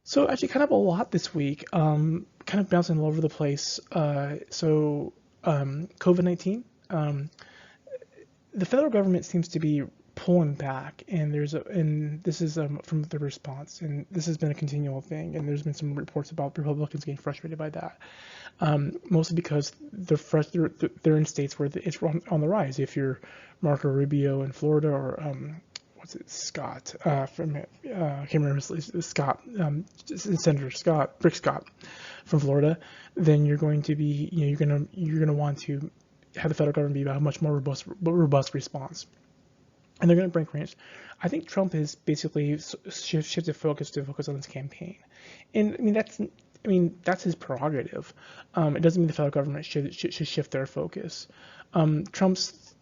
So actually, kind of a lot this week. Kind of bouncing all over the place. COVID-19. The federal government seems to be pulling back, and this is from the response, and this has been a continual thing. And there's been some reports about Republicans getting frustrated by that, mostly because they're in states where it's on the rise. If you're Marco Rubio in Florida, or what's it, Scott from I can't remember Scott, Senator Scott, Rick Scott from Florida, then you're going to be, you're gonna want to have the federal government be about a much more robust response. And they're going to bring range. I think Trump has basically shifted focus to focus on his campaign, and that's his prerogative. It doesn't mean the federal government should shift their focus. Um, Trump's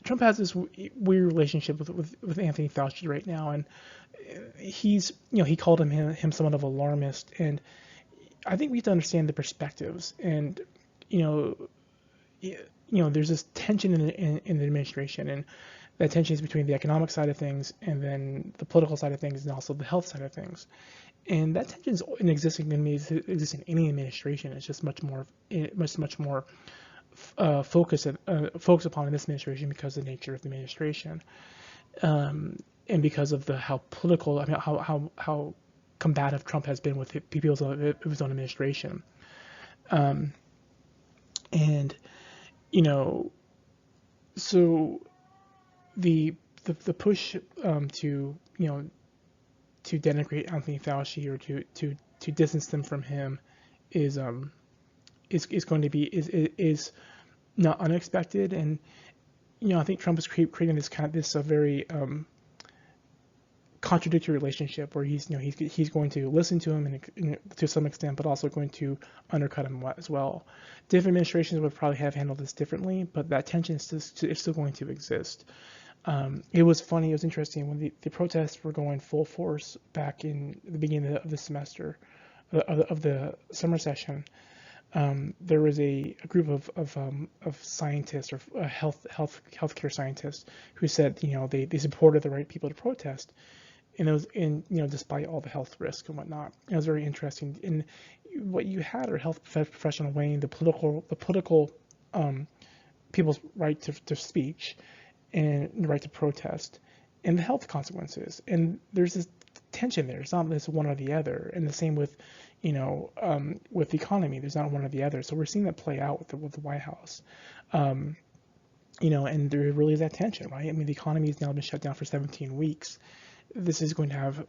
Trump has this weird relationship with Anthony Fauci right now, and he called him somewhat of alarmist, and I think we have to understand the perspectives, and you know there's this tension in the administration, and that tension is between the economic side of things and then the political side of things and also the health side of things. And that tension is exists in any administration. It's just much more focused upon in this administration because of the nature of the administration, and because of the how political, I mean, how combative Trump has been with people of his own administration. Um, and you know, so the the push to to denigrate Anthony Fauci, or to distance them from him is is going to be is not unexpected. And I think Trump is creating this a very contradictory relationship where he's going to listen to him to some extent, but also going to undercut him as well. Different administrations would probably have handled this differently, but that tension is still going to exist. It was funny, it was interesting when the protests were going full force back in the beginning of the semester, of the summer session. There was a group of scientists, or healthcare scientists, who said they supported the right people to protest, and it was despite all the health risk and whatnot. It was very interesting. And what you had are health professional weighing the political people's right to speech and the right to protest, and the health consequences. And there's this tension there. It's not this one or the other. And the same with, with the economy. There's not one or the other. So we're seeing that play out with the White House. Um, and there really is that tension, right? I mean, the economy has now been shut down for 17 weeks. This is going to have,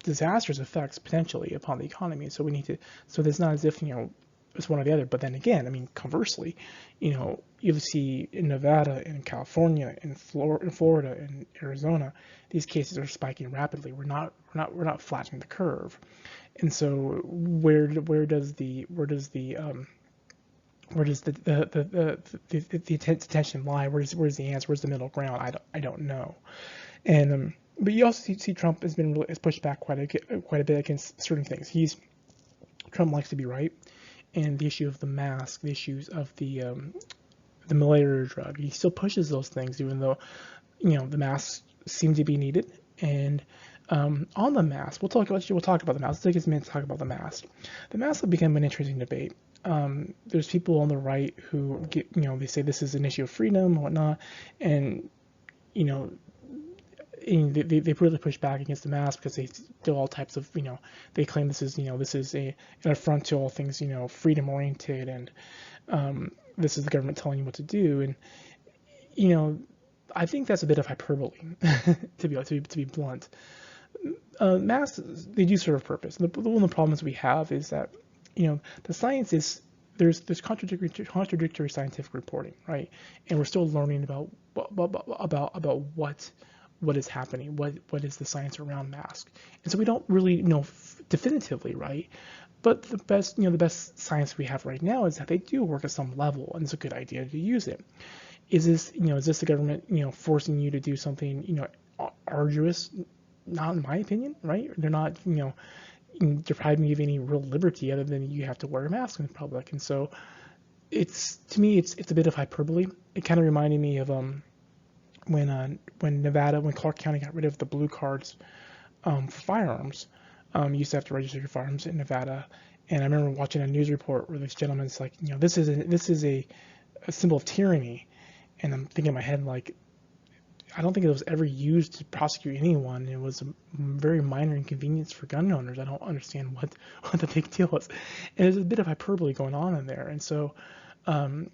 disastrous effects potentially upon the economy. So we need to. So it's not as if it's one or the other. But then again, I mean, conversely, you see in Nevada, in California, in Florida, in Arizona, these cases are spiking rapidly. We're not flattening the curve. And so where does the tension lie? Where's the answer? Where's the middle ground? I don't know. And but you also see Trump has pushed back quite a bit against certain things. Trump likes to be right, and the issue of the mask, the issues of the malaria drug, he still pushes those things, even though the masks seem to be needed. And on the mask, we'll talk about the mask. Let's take a minute to talk about the mask. The mask will become an interesting debate. There's people on the right who they say this is an issue of freedom and whatnot, and you know they really push back against the mask because they do all types of they claim this is an affront to all things freedom oriented, and this is the government telling you what to do. And you know I think that's a bit of hyperbole to be blunt. Masks, they do serve a purpose. And one of the problems we have is that the science is there's contradictory scientific reporting, right? And we're still learning about what is happening, what is the science around masks, and so we don't really know definitively, right? But the best science we have right now is that they do work at some level, and it's a good idea to use it. Is this the government forcing you to do something arduous? Not in my opinion, right? They're not depriving you of any real liberty other than you have to wear a mask in public. And so to me it's a bit of hyperbole. It kind of reminded me of when Nevada, when Clark County got rid of the blue cards for firearms. You used to have to register your firearms in Nevada. And I remember watching a news report where this gentleman's like, this is a symbol of tyranny. And I'm thinking in my head, like, I don't think it was ever used to prosecute anyone. It was a very minor inconvenience for gun owners. I don't understand what the big deal was. And there's a bit of hyperbole going on in there. And so, um,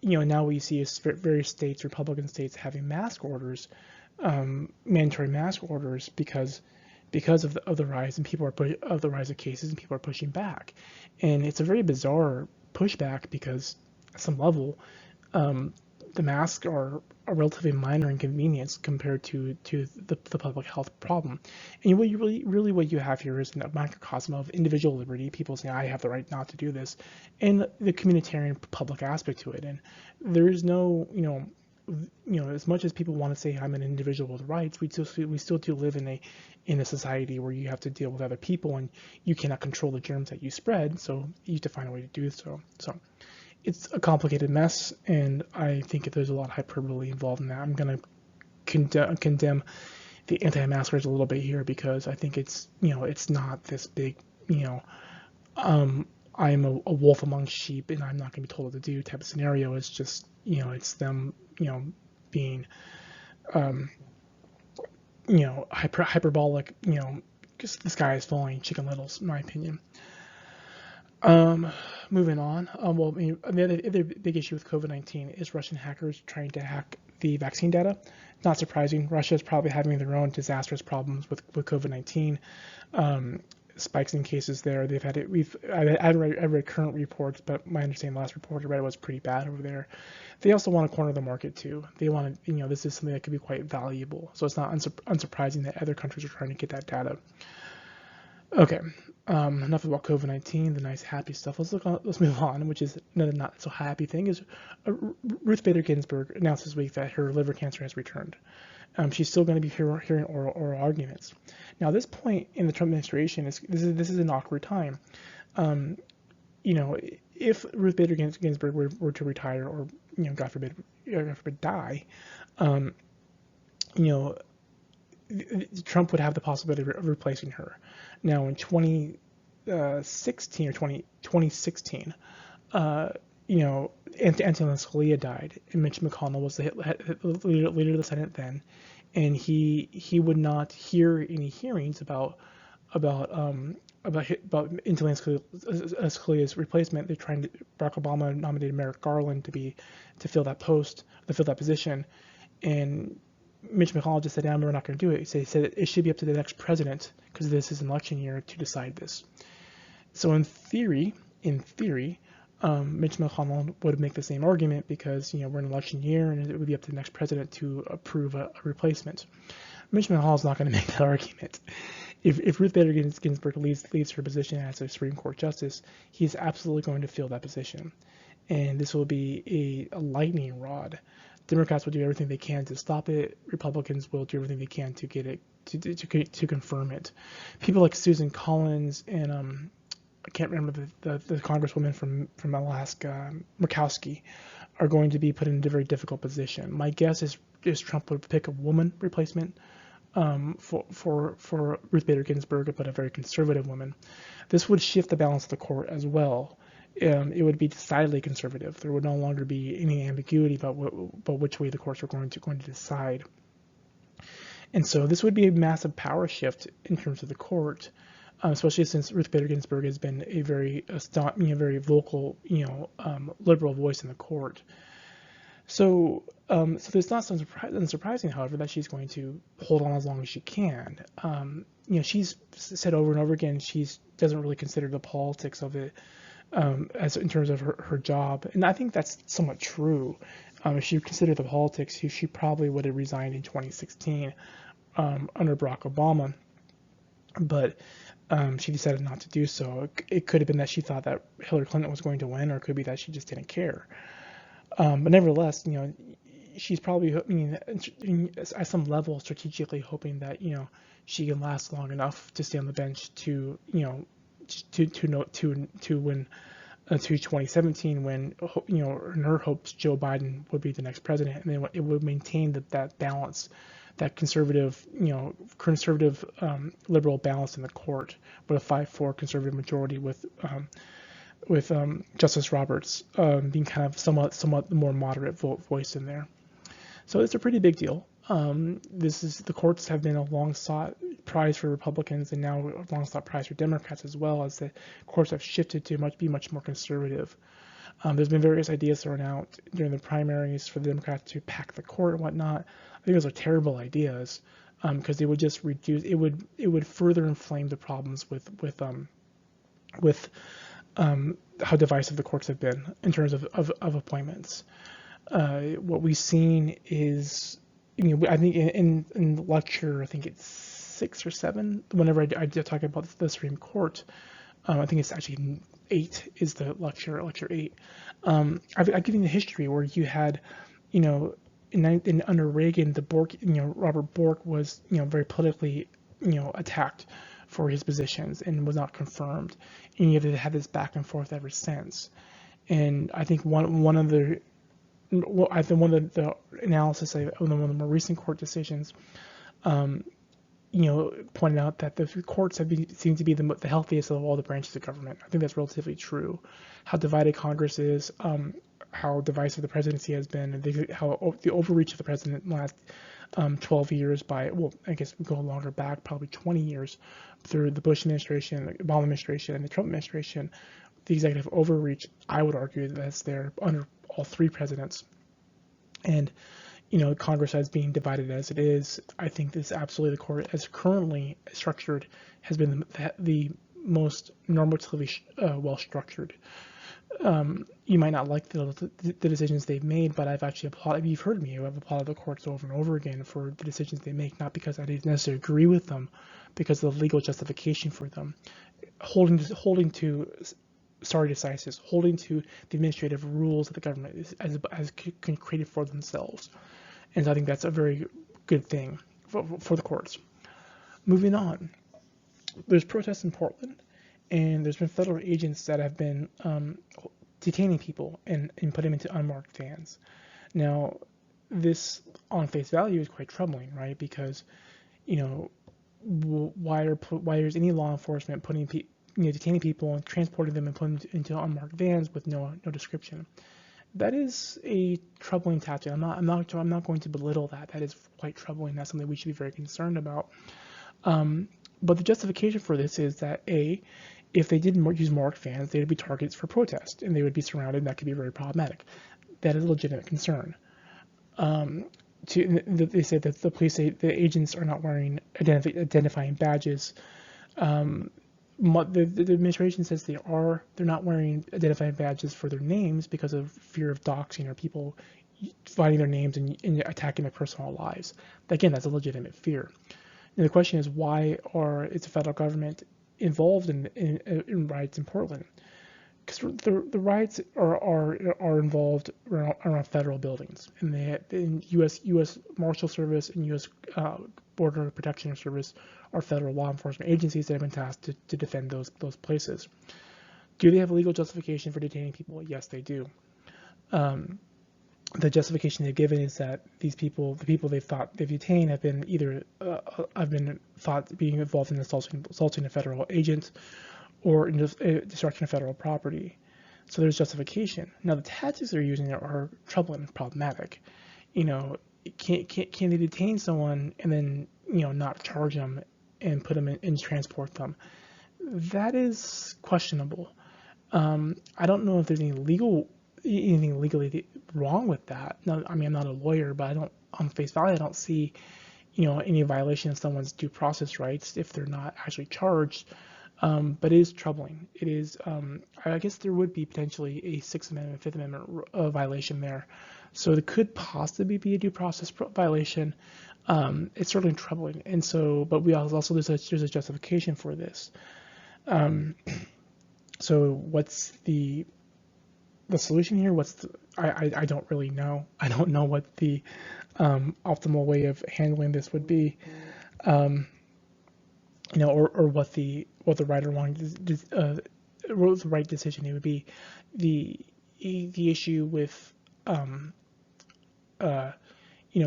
now we see is various states, Republican states, having mask orders, mandatory mask orders because of the rise and of the rise of cases, and people are pushing back. And it's a very bizarre pushback because at some level, um, the masks are a relatively minor inconvenience compared to the public health problem. And what you really what you have here is a microcosm of individual liberty, people saying I have the right not to do this, and the communitarian public aspect to it. And there is no, as much as people want to say I'm an individual with rights, we still do live in a society where you have to deal with other people and you cannot control the germs that you spread, so you have to find a way to do so. So it's a complicated mess, and I think there's a lot of hyperbole involved in that. I'm going to condemn the anti-maskers a little bit here because I think it's not this big, I'm a wolf among sheep and I'm not going to be told what to do type of scenario. It's just, it's them, being, um, hyperbolic, because the sky is falling, Chicken Littles, in my opinion. Um, Moving on. Well, I mean, the other big issue with COVID-19 is Russian hackers trying to hack the vaccine data. Not surprising. Russia is probably having their own disastrous problems with COVID-19. Spikes in cases there. They've had it. I haven't read current reports, but my understanding the last report I read was pretty bad over there. They also want to corner the market too. They want to, this is something that could be quite valuable. So it's not unsurprising that other countries are trying to get that data. Okay, enough about COVID-19, the nice happy stuff. Let's move on, which is another not so happy thing. Is Ruth Bader Ginsburg announced this week that her liver cancer has returned. She's still going to be hearing oral arguments. Now, this point in the Trump administration this is an awkward time. Um, if Ruth Bader Ginsburg were to retire or God forbid die, um, you know Trump would have the possibility of replacing her. Now, in 2016 or 2016, Antonin Scalia died, and Mitch McConnell was the leader of the Senate then, and he would not hear any hearings about Antonin Scalia's replacement. Barack Obama nominated Merrick Garland to fill that position, and Mitch McConnell just said, "No, we're not going to do it." He said it should be up to the next president because this is an election year to decide this. So in theory, Mitch McConnell would make the same argument because we're in an election year and it would be up to the next president to approve a replacement. Mitch McConnell is not going to make that argument. If Ruth Bader Ginsburg leaves her position as a Supreme Court justice, he's absolutely going to fill that position, and this will be a lightning rod. Democrats will do everything they can to stop it. Republicans will do everything they can to get it to confirm it. People like Susan Collins and I can't remember the congresswoman from Alaska, Murkowski, are going to be put in a very difficult position. My guess is Trump would pick a woman replacement for Ruth Bader Ginsburg, but a very conservative woman. This would shift the balance of the court as well. It would be decidedly conservative. There would no longer be any ambiguity about which way the courts are going to decide. And so this would be a massive power shift in terms of the court, especially since Ruth Bader Ginsburg has been a very vocal, liberal voice in the court. So it's not so unsurprising, however, that she's going to hold on as long as she can. She's said over and over again she doesn't really consider the politics of it as in terms of her job, and I think that's somewhat true. If she considered the politics, she probably would have resigned in 2016 under Barack Obama, but she decided not to do so. It could have been that she thought that Hillary Clinton was going to win, or it could be that she just didn't care. But nevertheless, she's probably, at some level, strategically hoping that she can last long enough to stay on the bench to win to 2017, when in her hopes Joe Biden would be the next president, and then it would maintain that balance that conservative, liberal balance in the court with a 5-4 conservative majority with Justice Roberts being kind of somewhat more moderate voice in there. So it's a pretty big deal. The courts have been a long sought prize for Republicans and now a long sought prize for Democrats as well, as the courts have shifted to be much more conservative. There's been various ideas thrown out during the primaries for the Democrats to pack the court and whatnot. I think those are terrible ideas because they would just reduce. It would further inflame the problems with how divisive the courts have been in terms of appointments. What we've seen is, I think in lecture, I think it's 6 or 7. Whenever I talk about the Supreme Court, I think it's actually 8 is the lecture 8. I've given the history where you had, under Reagan, Robert Bork was, very politically, attacked for his positions and was not confirmed, and you've had this back and forth ever since. And I think one of the analysis of one of the more recent court decisions, pointed out that the courts seem to be the healthiest of all the branches of government. I think that's relatively true. How divided Congress is, how divisive the presidency has been, and how the overreach of the president in the last 12 years I guess we go longer back, probably 20 years, through the Bush administration, the Obama administration, and the Trump administration. The executive overreach, I would argue, that's there under all 3 presidents. And Congress as being divided as it is, I think this absolutely the court as currently structured has been the most normatively well structured. You might not like the decisions they've made, but I've actually applauded. You've heard me. I've applauded the courts over and over again for the decisions they make, not because I didn't necessarily agree with them, because of the legal justification for them, holding to stare decisis, holding to the administrative rules that the government has created for themselves. And so I think that's a very good thing for the courts. Moving on, there's protests in Portland, and there's been federal agents that have been detaining people and putting them into unmarked vans. Now, this on face value is quite troubling, right? Because, why is any law enforcement detaining people and transporting them and putting them into unmarked vans with no description? That is a troubling tactic. I'm not going to belittle that. That is quite troubling. That's something we should be very concerned about. But the justification for this is that if they didn't use marked vans, they would be targets for protest, and they would be surrounded, and that could be very problematic. That is a legitimate concern. They say that the agents are not wearing identifying badges. The administration says they're not wearing identifying badges for their names because of fear of doxing or people finding their names and attacking their personal lives. Again, that's a legitimate fear. And the question is, why is the federal government involved in riots in Portland? Because the riots are involved around federal buildings, and in U.S. Marshal Service and U.S. Border Protection Service are federal law enforcement agencies that have been tasked to defend those places. Do they have a legal justification for detaining people? Yes, they do. The justification they've given is that the people they've detained have been either thought being involved in assaulting a federal agent or in destruction of federal property. So there's justification. Now the tactics they're using are troubling and problematic. Can they detain someone and then not charge them and put them in and transport them? That is questionable. I don't know if there's anything legally wrong with that. No, I mean, I'm not a lawyer, but on face value, I don't see any violation of someone's due process rights if they're not actually charged. But it is troubling. It is. I guess there would be potentially a Sixth Amendment, Fifth Amendment violation there. So there could possibly be a due process violation. It's certainly troubling. And so, but we also there's a justification for this. So what's the solution here? I don't really know. I don't know what the optimal way of handling this would be. Or what the right or wrong what the right decision it would be. The issue with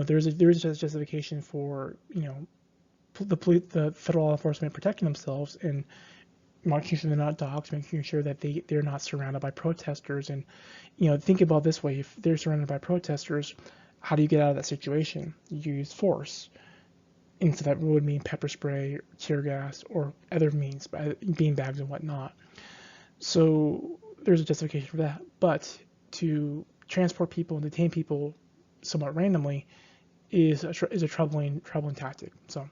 there's a justification for the federal law enforcement protecting themselves and making sure they're not dogs, making sure that they're not surrounded by protesters. And think about it this way: if they're surrounded by protesters, how do you get out of that situation? You use force. And so that would mean pepper spray, tear gas, or other means, beanbags and whatnot. So there's a justification for that. But to transport people and detain people somewhat randomly is a troubling tactic. So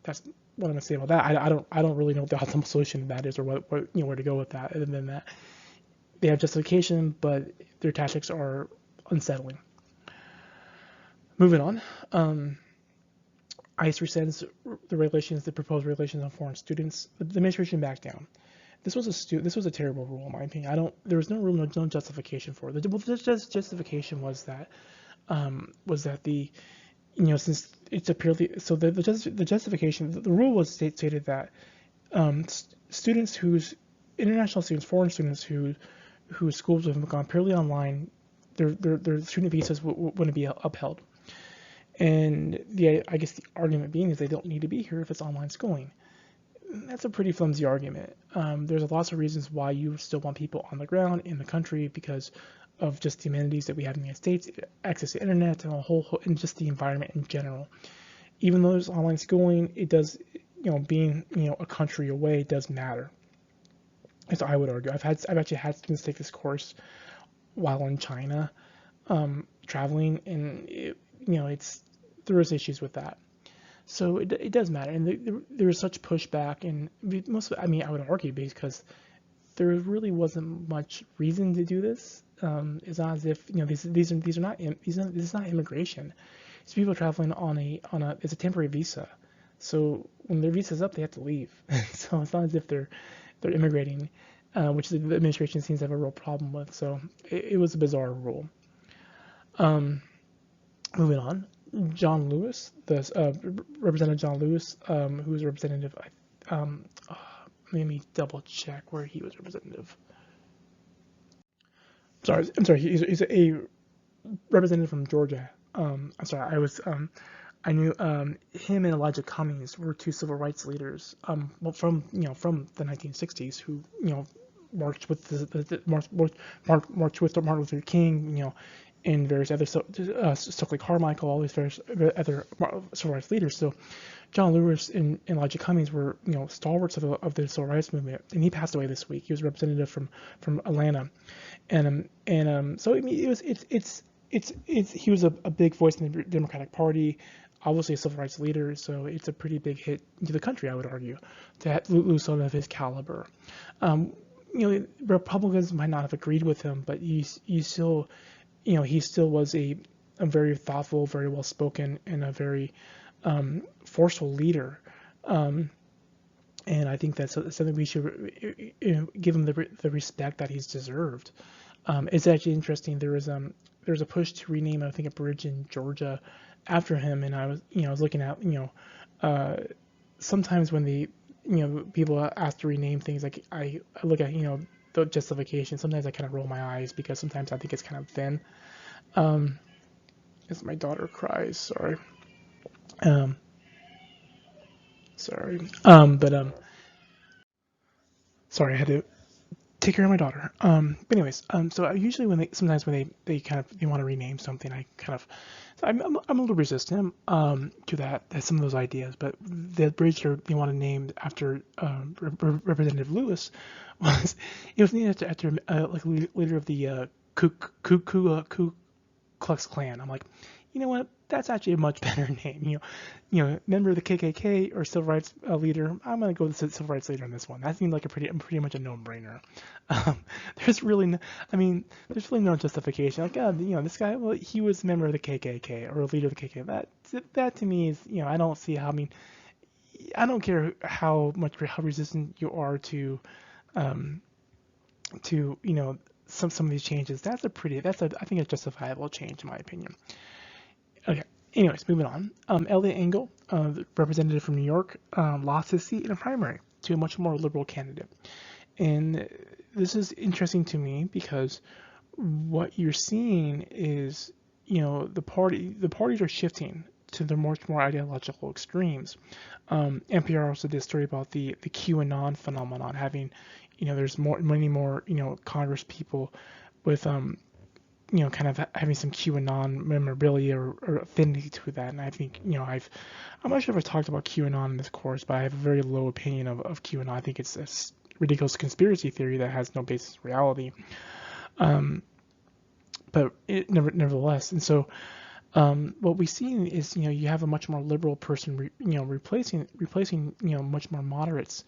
that's what I'm gonna say about that. I don't really know what the optimal solution to that is, or what where to go with that. Other than that, they have justification, but their tactics are unsettling. Moving on. ICE rescinds the proposed regulations on foreign students. The administration backed down. This was a terrible rule in my opinion. There was no rule, no justification for it. The justification was that the since it's a purely so the justification, the rule was stated that students international students, foreign students whose schools have gone purely online, their student visas wouldn't be upheld. And I guess the argument being is they don't need to be here if it's online schooling. That's a pretty flimsy argument. There's lots of reasons why you still want people on the ground in the country because of just the amenities that we have in the United States, access to internet, and just the environment in general. Even though there's online schooling, it does, being a country away does matter. As I would argue, I've actually had students take this course while in China, traveling, and there was issues with that. So it does matter, and there was such pushback, and I would argue because there really wasn't much reason to do this. It's not as if this is not immigration. It's people traveling on it's a temporary visa. So when their visa's up, they have to leave. So it's not as if they're immigrating, which the administration seems to have a real problem with. So it was a bizarre rule. Moving on, John Lewis, Representative John Lewis, who was a representative. Let me double check where he was representative. I'm sorry. He's a representative from Georgia. I knew him and Elijah Cummings were two civil rights leaders. From the 1960s, who marched with marched with Martin Luther King, and various other Stokely Carmichael, all these various other civil rights leaders. So John Lewis and Elijah Cummings were stalwarts of the civil rights movement, and he passed away this week. He was a representative from Atlanta, and so I mean he was a big voice in the Democratic Party, obviously a civil rights leader. So it's a pretty big hit to the country, I would argue, to lose someone of his caliber. Republicans might not have agreed with him, but he still was a very thoughtful, very well spoken, and a very forceful leader. And I think that's something we should give him the respect that he's deserved. It's actually interesting. There was a push to rename, I think, a bridge in Georgia after him, and I was looking at sometimes when people ask to rename things, like I look at the justification. Sometimes I kind of roll my eyes because sometimes I think it's kind of thin. As my daughter cries, sorry. Sorry, I had to take care of my daughter. But anyways, so usually when they want to rename something, I'm a little resistant to that some of those ideas. But the bridge they want to name after Representative Lewis was named after like leader of the Ku Klux Klan. I'm like, you know what? That's actually a much better name. Member of the KKK or civil rights leader. I'm gonna go with the civil rights leader on this one. That seemed like pretty much a no-brainer. There's really no justification. Like, this guy, well, he was a member of the KKK or a leader of the KKK. That to me is, I don't see how. I don't care how resistant you are to some of these changes. I think a justifiable change in my opinion. Okay. Anyways, moving on. Eliot Engel, the representative from New York, lost his seat in a primary to a much more liberal candidate. And this is interesting to me because what you're seeing is the parties are shifting to the much more ideological extremes. NPR also did a story about the QAnon phenomenon, having, there's many more, Congress people with, kind of having some QAnon memorabilia or affinity to that. And I think, I'm not sure if I've talked about QAnon in this course, but I have a very low opinion of QAnon. I think it's a ridiculous conspiracy theory that has no basis in reality. But nevertheless, and so what we see is, you have a much more liberal person, replacing, much more moderates,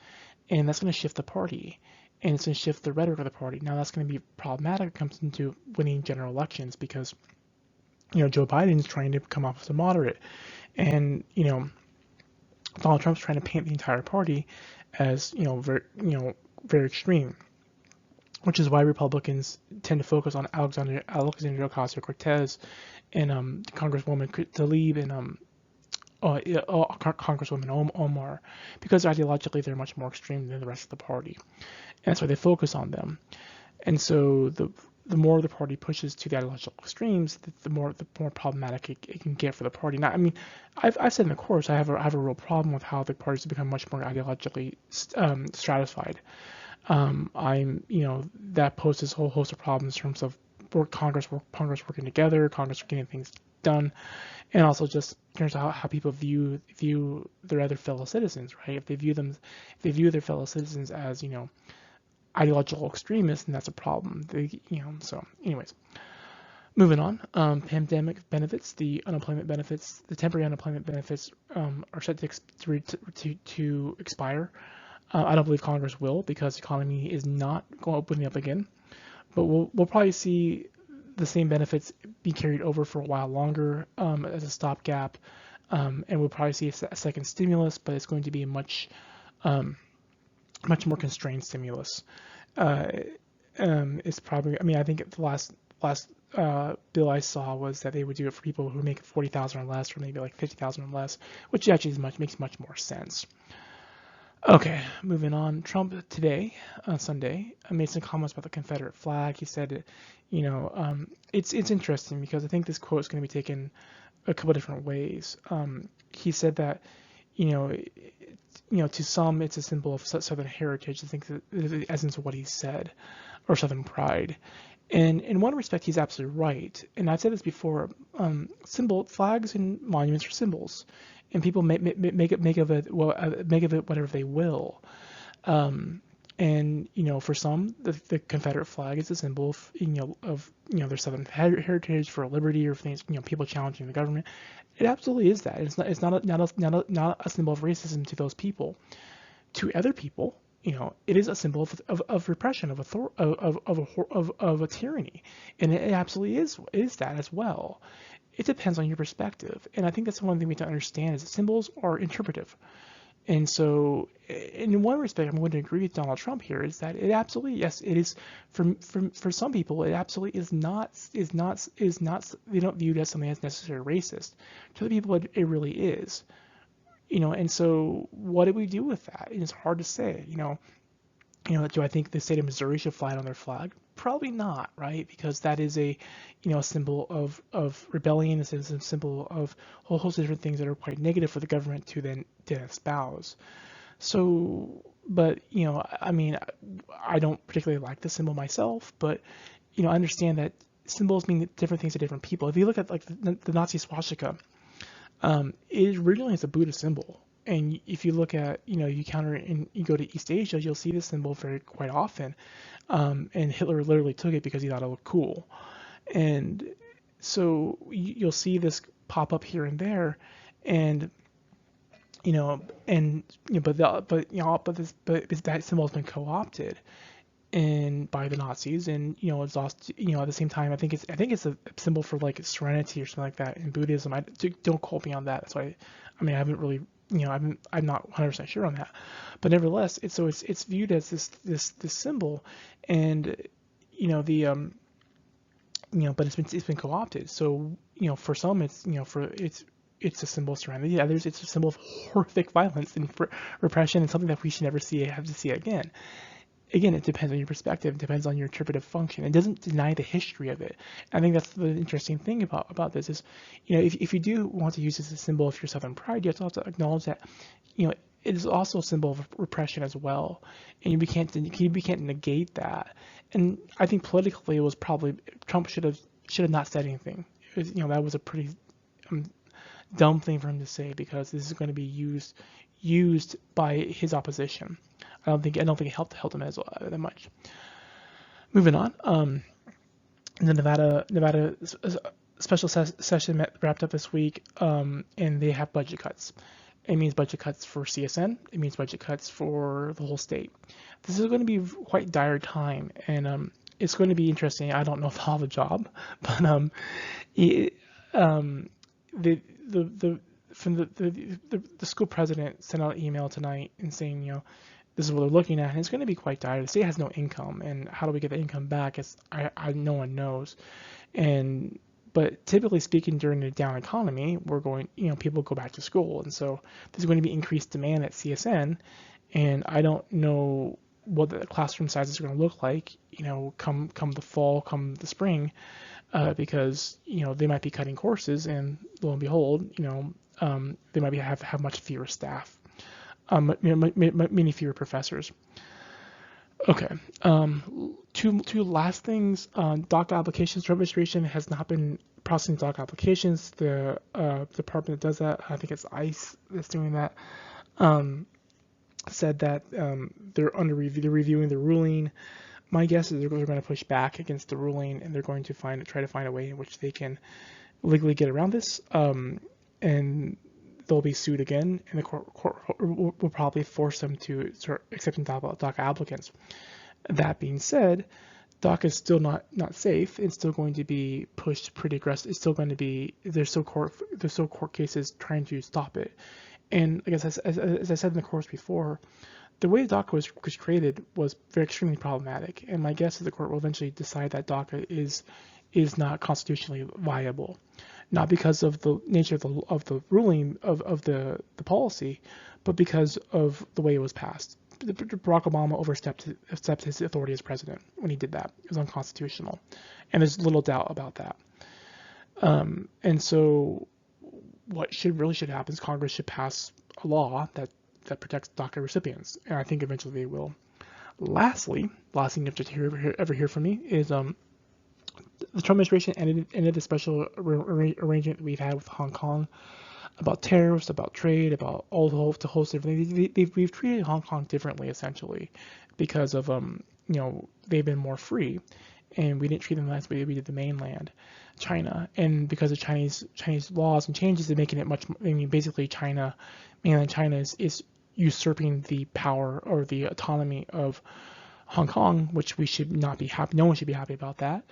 and that's going to shift the party, and it's going to shift the rhetoric of the party. Now that's going to be problematic when it comes into winning general elections because, Joe Biden's trying to come off as a moderate, and Donald Trump's trying to paint the entire party as very extreme, which is why Republicans tend to focus on Alexandria Ocasio-Cortez and Congresswoman Tlaib and Congresswoman Omar, because ideologically they're much more extreme than the rest of the party, and that's why they focus on them. And so the more the party pushes to the ideological extremes, the more problematic it can get for the party. Now, I mean, I've said in the course I have a real problem with how the parties have become much more ideologically stratified. That poses a whole host of problems in terms of Congress working together, Congress getting things done, and also just in terms of how people view their other fellow citizens, right? If they view their fellow citizens as, ideological extremists, then that's a problem. So anyways, moving on. Pandemic benefits, the unemployment benefits, the temporary unemployment benefits are set to expire. I don't believe Congress will, because the economy is not opening up again. But we'll probably see the same benefits be carried over for a while longer as a stopgap, and we'll probably see a second stimulus, but it's going to be a much more constrained stimulus. It's probably, I mean, I think the last bill I saw was that they would do it for people who make 40,000 or less, or maybe like 50,000 or less, which actually makes much more sense. Okay, moving on. Trump today, on Sunday, made some comments about the Confederate flag. He said, it's interesting because I think this quote is going to be taken a couple different ways. He said that, to some it's a symbol of Southern heritage. I think the essence of what he said, or Southern pride. And in one respect, he's absolutely right. And I've said this before: flags and monuments are symbols, and people make of it whatever they will. And for some, the Confederate flag is a symbol of their Southern heritage, for liberty, or things, people challenging the government. It absolutely is that. It's not a symbol of racism to those people. To other people, it is a symbol of repression, of a tyranny, and it absolutely is that as well. It depends on your perspective, and I think that's one thing we have to understand is that symbols are interpretive. And so, in one respect, I'm going to agree with Donald Trump here, is that it absolutely, yes, it is for some people, it absolutely is not they don't view it as something that's necessarily racist. To other people, it really is. And so what do we do with that? And it's hard to say. Do I think the state of Missouri should fly it on their flag? Probably not, right? Because that is a symbol of rebellion. It's a symbol of a whole host of different things that are quite negative for the government to then espouse. So, but I mean, I don't particularly like the symbol myself, but I understand that symbols mean different things to different people. If you look at like the Nazi swastika, it originally is a Buddhist symbol. And if you look at, you go to East Asia, you'll see this symbol quite often. And Hitler literally took it because he thought it looked cool. And so you'll see this pop up here and there, and but that symbol has been co-opted and by the Nazis, and it's also at the same time I think it's a symbol for like serenity or something like that in Buddhism. Don't quote me on that. That's why I haven't really I'm not 100% sure on that, but nevertheless it's viewed as this symbol, and but it's been co-opted. So for some it's a symbol of serenity. Others, it's a symbol of horrific violence and repression, and something that we should never have to see again. again, it depends on your perspective. It depends on your interpretive function. It doesn't deny the history of it. I think that's the interesting thing about this is, if you do want to use this as a symbol of your Southern pride, you have to also acknowledge that, it is also a symbol of repression as well, and you can't negate that. And I think politically, it was probably Trump should have not said anything. It was, that was a pretty dumb thing for him to say because this is going to be used by his opposition. I don't think it helped him as that much. Moving on, the Nevada special session wrapped up this week, and they have budget cuts. It means budget cuts for CSN. It means budget cuts for the whole state. This is going to be quite dire time, and it's going to be interesting. I don't know if I'll have a job, but the from the school president sent out an email tonight and saying, this is what they're looking at, and it's going to be quite dire. The state has no income, and how do we get the income back? No one knows. But typically speaking, during a down economy, people go back to school, and so there's going to be increased demand at CSN, and I don't know what the classroom sizes are going to look like, come the fall, come the spring, because they might be cutting courses, and lo and behold, they might have much fewer staff, many fewer professors. Okay. Two last things. DACA applications. Trump administration has not been processing DACA applications. The department that does that, I think it's ICE that's doing that, said that they're under review. They're reviewing the ruling. My guess is they're going to push back against the ruling, and they're going to try to find a way in which they can legally get around this. And they'll be sued again, and the court will probably force them to start accepting DACA applicants. That being said, DACA is still not safe. It's still going to be pushed pretty aggressive. It's still going to be there's still court cases trying to stop it. And I guess as I said in the course before, the way DACA was created was very extremely problematic. And my guess is the court will eventually decide that DACA is not constitutionally viable. Not because of the nature of the ruling of the policy, but because of the way it was passed. Barack Obama overstepped his authority as president when he did that. It was unconstitutional, and there's little doubt about that. And so, what should happen is Congress should pass a law that protects DACA recipients, and I think eventually they will. Last thing you have to ever hear from me is the Trump administration ended the special arrangement we've had with Hong Kong about tariffs, about trade, about all the host different things. We've treated Hong Kong differently, essentially, because of they've been more free, and we didn't treat them as we did the mainland, China, and because of Chinese laws and changes, they're making it basically mainland China is usurping the power or the autonomy of Hong Kong, which we should not be happy. No one should be happy about that.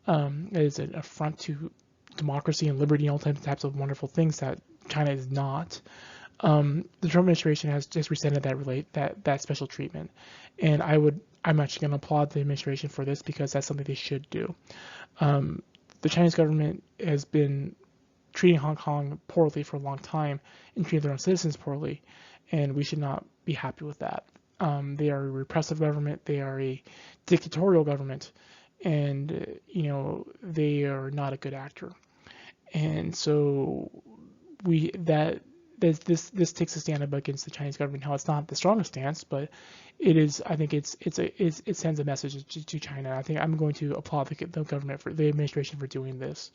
It is an affront to democracy and liberty and all types of wonderful things that China is not. The Trump administration has just rescinded that special treatment, and I'm actually going to applaud the administration for this because that's something they should do. The Chinese government has been treating Hong Kong poorly for a long time and treating their own citizens poorly, and we should not be happy with that. They are a repressive government. They are a dictatorial government, and they are not a good actor. And so this takes a stand up against the Chinese government. How it's not the strongest stance, but it is. I think it sends a message to China. I think I'm going to applaud the government for the administration for doing this.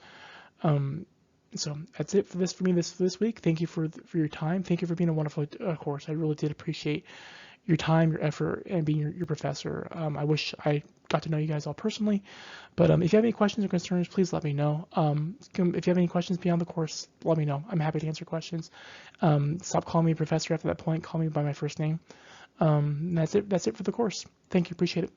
So that's it for me this week. Thank you for your time. Thank you for being a wonderful course. I really did appreciate your time, your effort, and being your professor. I wish I got to know you guys all personally, but if you have any questions or concerns, please let me know. If you have any questions beyond the course, let me know. I'm happy to answer questions. Stop calling me professor after that point. Call me by my first name. That's it for the course. Thank you. Appreciate it.